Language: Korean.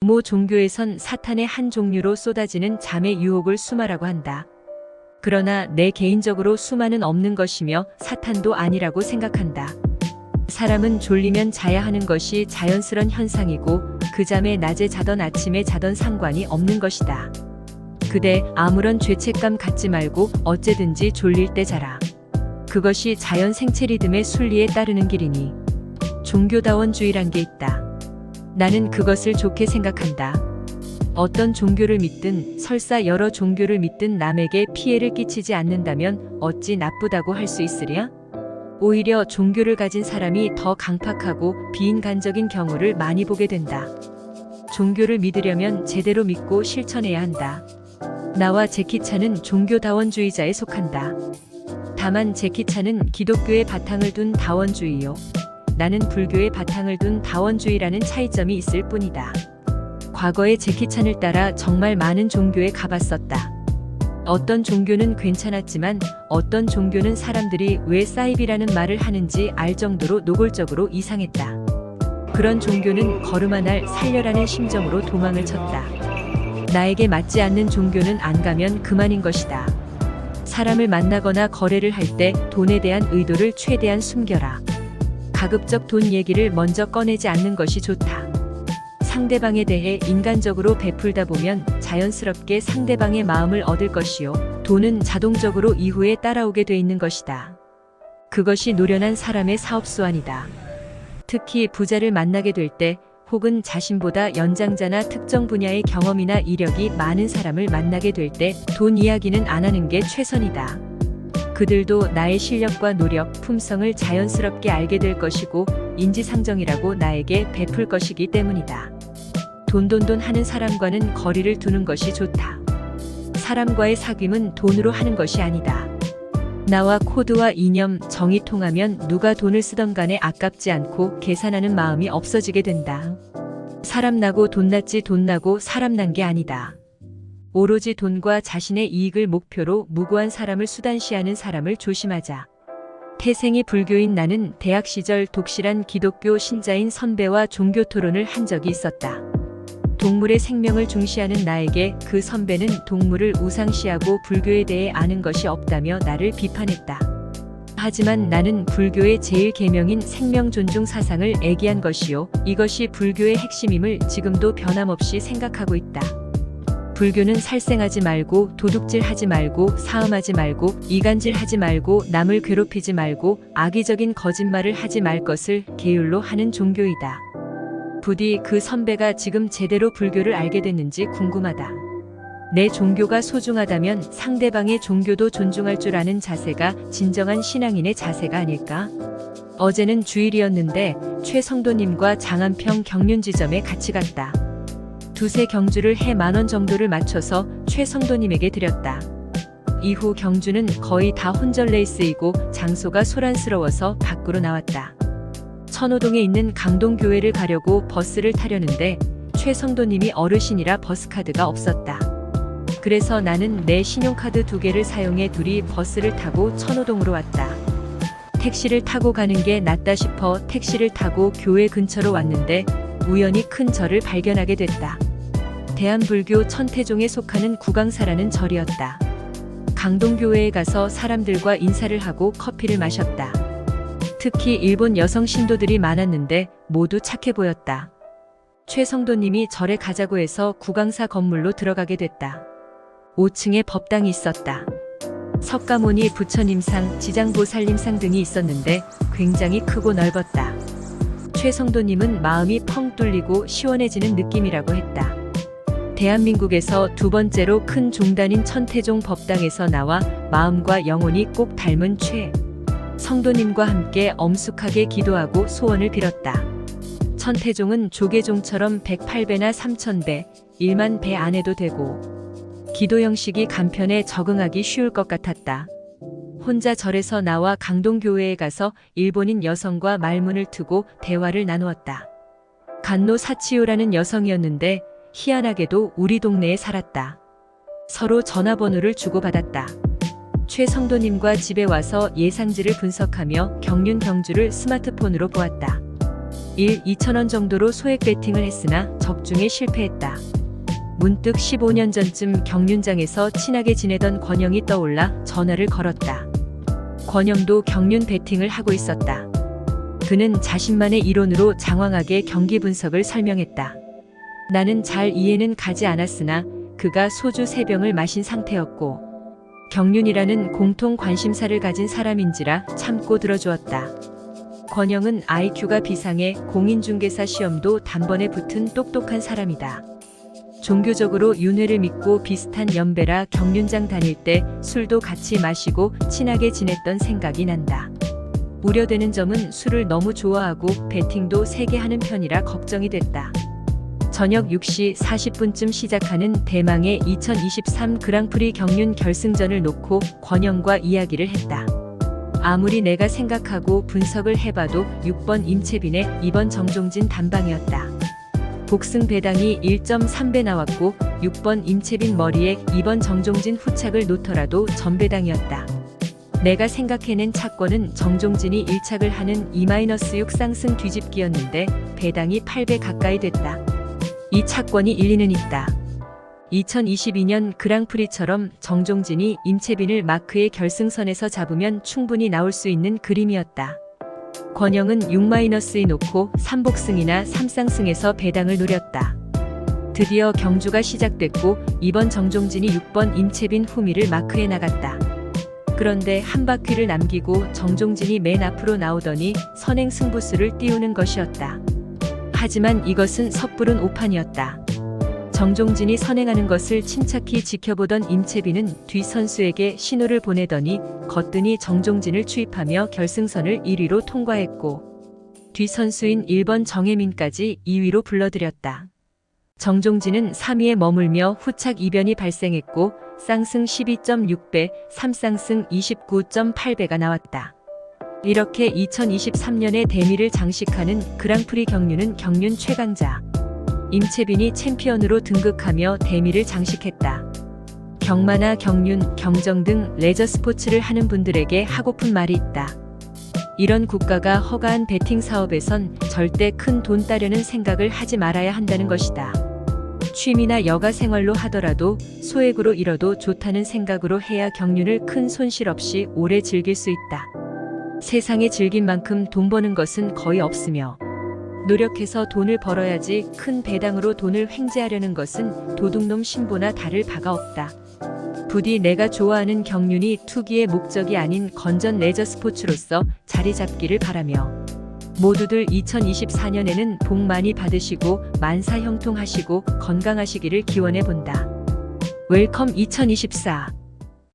모 종교에선 사탄의 한 종류로 쏟아지는 잠의 유혹을 수마라고 한다. 그러나 내 개인적으로 수마는 없는 것이며 사탄도 아니라고 생각한다. 사람은 졸리면 자야 하는 것이 자연스런 현상이고 그 잠에 낮에 자던 아침에 자던 상관이 없는 것이다. 그대 아무런 죄책감 갖지 말고 어째든지 졸릴 때 자라. 그것이 자연 생체 리듬의 순리에 따르는 길이니. 종교다원주의란 게 있다. 나는 그것을 좋게 생각한다. 어떤 종교를 믿든 설사 여러 종교를 믿든 남에게 피해를 끼치지 않는다면 어찌 나쁘다고 할 수 있으랴? 오히려 종교를 가진 사람이 더 강팍하고 비인간적인 경우를 많이 보게 된다. 종교를 믿으려면 제대로 믿고 실천해야 한다. 나와 제키차는 종교다원주의자에 속한다. 다만 제키차는 기독교의 바탕을 둔 다원주의요. 나는 불교의 바탕을 둔 다원주의라는 차이점이 있을 뿐이다. 과거에 제키찬을 따라 정말 많은 종교에 가봤었다. 어떤 종교는 괜찮았지만 어떤 종교는 사람들이 왜 사이비라는 말을 하는지 알 정도로 노골적으로 이상했다. 그런 종교는 걸음 날 살려라는 심정으로 도망을 쳤다. 나에게 맞지 않는 종교는 안 가면 그만인 것이다. 사람을 만나거나 거래를 할 때 돈에 대한 의도를 최대한 숨겨라. 가급적 돈 얘기를 먼저 꺼내지 않는 것이 좋다. 상대방에 대해 인간적으로 베풀다 보면 자연스럽게 상대방의 마음을 얻을 것이요. 돈은 자동적으로 이후에 따라오게 돼 있는 것이다. 그것이 노련한 사람의 사업수완이다. 특히 부자를 만나게 될 때 혹은 자신보다 연장자나 특정 분야의 경험이나 이력이 많은 사람을 만나게 될 때 돈 이야기는 안 하는 게 최선이다. 그들도 나의 실력과 노력, 품성을 자연스럽게 알게 될 것이고 인지상정이라고 나에게 베풀 것이기 때문이다. 돈돈돈 하는 사람과는 거리를 두는 것이 좋다. 사람과의 사귐은 돈으로 하는 것이 아니다. 나와 코드와 이념, 정이 통하면 누가 돈을 쓰던 간에 아깝지 않고 계산하는 마음이 없어지게 된다. 사람 나고 돈 났지 돈 나고 사람 난 게 아니다. 오로지 돈과 자신의 이익을 목표로 무고한 사람을 수단시하는 사람을 조심하자. 태생이 불교인 나는 대학 시절 독실한 기독교 신자인 선배와 종교 토론을 한 적이 있었다. 동물의 생명을 중시하는 나에게 그 선배는 동물을 우상시하고 불교에 대해 아는 것이 없다며 나를 비판했다. 하지만 나는 불교의 제일 계명인 생명 존중 사상을 애기한 것이요. 이것이 불교의 핵심임을 지금도 변함없이 생각하고 있다. 불교는 살생하지 말고 도둑질하지 말고 사음하지 말고 이간질하지 말고 남을 괴롭히지 말고 악의적인 거짓말을 하지 말 것을 계율로 하는 종교이다. 부디 그 선배가 지금 제대로 불교를 알게 됐는지 궁금하다. 내 종교가 소중하다면 상대방의 종교도 존중할 줄 아는 자세가 진정한 신앙인의 자세가 아닐까? 어제는 주일이었는데 최성도님과 장안평 경륜지점에 같이 갔다. 두세 경주를 해 10,000원 정도를 맞춰서 최성도님에게 드렸다. 이후 경주는 거의 다 혼절 레이스이고 장소가 소란스러워서 밖으로 나왔다. 천호동에 있는 강동교회를 가려고 버스를 타려는데 최성도님이 어르신이라 버스카드가 없었다. 그래서 나는 내 신용카드 2개를 사용해 둘이 버스를 타고 천호동으로 왔다. 택시를 타고 가는 게 낫다 싶어 택시를 타고 교회 근처로 왔는데 우연히 큰 절을 발견하게 됐다. 대한불교 천태종에 속하는 구강사라는 절이었다. 강동교회에 가서 사람들과 인사를 하고 커피를 마셨다. 특히 일본 여성 신도들이 많았는데 모두 착해 보였다. 최성도님이 절에 가자고 해서 구강사 건물로 들어가게 됐다. 5층에 법당이 있었다. 석가모니 부처님상, 지장보살님상 등이 있었는데 굉장히 크고 넓었다. 최성도님은 마음이 펑 뚫리고 시원해지는 느낌이라고 했다. 대한민국에서 두 번째로 큰 종단인 천태종 법당에서 나와 마음과 영혼이 꼭 닮은 최 성도님과 함께 엄숙하게 기도하고 소원을 빌었다. 천태종은 조계종처럼 108배나 3000배, 1만 배 안 해도 되고 기도 형식이 간편해 적응하기 쉬울 것 같았다. 혼자 절에서 나와 강동교회에 가서 일본인 여성과 말문을 트고 대화를 나누었다. 간노 사치요라는 여성이었는데 희한하게도 우리 동네에 살았다. 서로 전화번호를 주고받았다. 최성도님과 집에 와서 예상지를 분석하며 경륜 경주를 스마트폰으로 보았다. 1, 2천원 정도로 소액 베팅을 했으나 적중에 실패했다. 문득 15년 전쯤 경륜장에서 친하게 지내던 권영이 떠올라 전화를 걸었다. 권영도 경륜 베팅을 하고 있었다. 그는 자신만의 이론으로 장황하게 경기 분석을 설명했다. 나는 잘 이해는 가지 않았으나 그가 소주 3병을 마신 상태였고 경륜이라는 공통 관심사를 가진 사람인지라 참고 들어주었다. 권영은 IQ가 비상해 공인중개사 시험도 단번에 붙은 똑똑한 사람이다. 종교적으로 윤회를 믿고 비슷한 연배라 경륜장 다닐 때 술도 같이 마시고 친하게 지냈던 생각이 난다. 우려되는 점은 술을 너무 좋아하고 베팅도 세게 하는 편이라 걱정이 됐다. 저녁 6시 40분쯤 시작하는 대망의 2023 그랑프리 경륜 결승전을 놓고 권영과 이야기를 했다. 아무리 내가 생각하고 분석을 해봐도 6번 임채빈의 2번 정종진 단방이었다. 복승 배당이 1.3배 나왔고 6번 임채빈 머리에 2번 정종진 후착을 놓더라도 전배당이었다. 내가 생각해낸 착권은 정종진이 1착을 하는 2-6 쌍승 뒤집기였는데 배당이 8배 가까이 됐다. 이 착권이 일리는 있다. 2022년 그랑프리처럼 정종진이 임채빈을 마크의 결승선에서 잡으면 충분히 나올 수 있는 그림이었다. 권영은 6-2 놓고 3복승이나 3쌍승에서 배당을 노렸다. 드디어 경주가 시작됐고 이번 정종진이 6번 임채빈 후미를 마크해 나갔다. 그런데 한 바퀴를 남기고 정종진이 맨 앞으로 나오더니 선행 승부수를 띄우는 것이었다. 하지만 이것은 섣부른 오판이었다. 정종진이 선행하는 것을 침착히 지켜보던 임채빈은 뒤 선수에게 신호를 보내더니 거뜬히 정종진을 추입하며 결승선을 1위로 통과했고 뒤 선수인 1번 정혜민까지 2위로 불러들였다. 정종진은 3위에 머물며 후착 이변이 발생했고 쌍승 12.6배, 3쌍승 29.8배가 나왔다. 이렇게 2023년의 대미를 장식하는 그랑프리 경륜은 경륜 최강자 임채빈이 챔피언으로 등극하며 대미를 장식했다. 경마나 경륜, 경정 등 레저 스포츠를 하는 분들에게 하고픈 말이 있다. 이런 국가가 허가한 베팅 사업에선 절대 큰 돈 따려는 생각을 하지 말아야 한다는 것이다. 취미나 여가 생활로 하더라도 소액으로 잃어도 좋다는 생각으로 해야 경륜을 큰 손실 없이 오래 즐길 수 있다. 세상에 즐긴 만큼 돈 버는 것은 거의 없으며 노력해서 돈을 벌어야지 큰 배당으로 돈을 횡재하려는 것은 도둑놈 신보나 다를 바가 없다. 부디 내가 좋아하는 경륜이 투기의 목적이 아닌 건전 레저 스포츠로서 자리 잡기를 바라며 모두들 2024년에는 복 많이 받으시고 만사 형통하시고 건강하시기를 기원해 본다. 웰컴 2024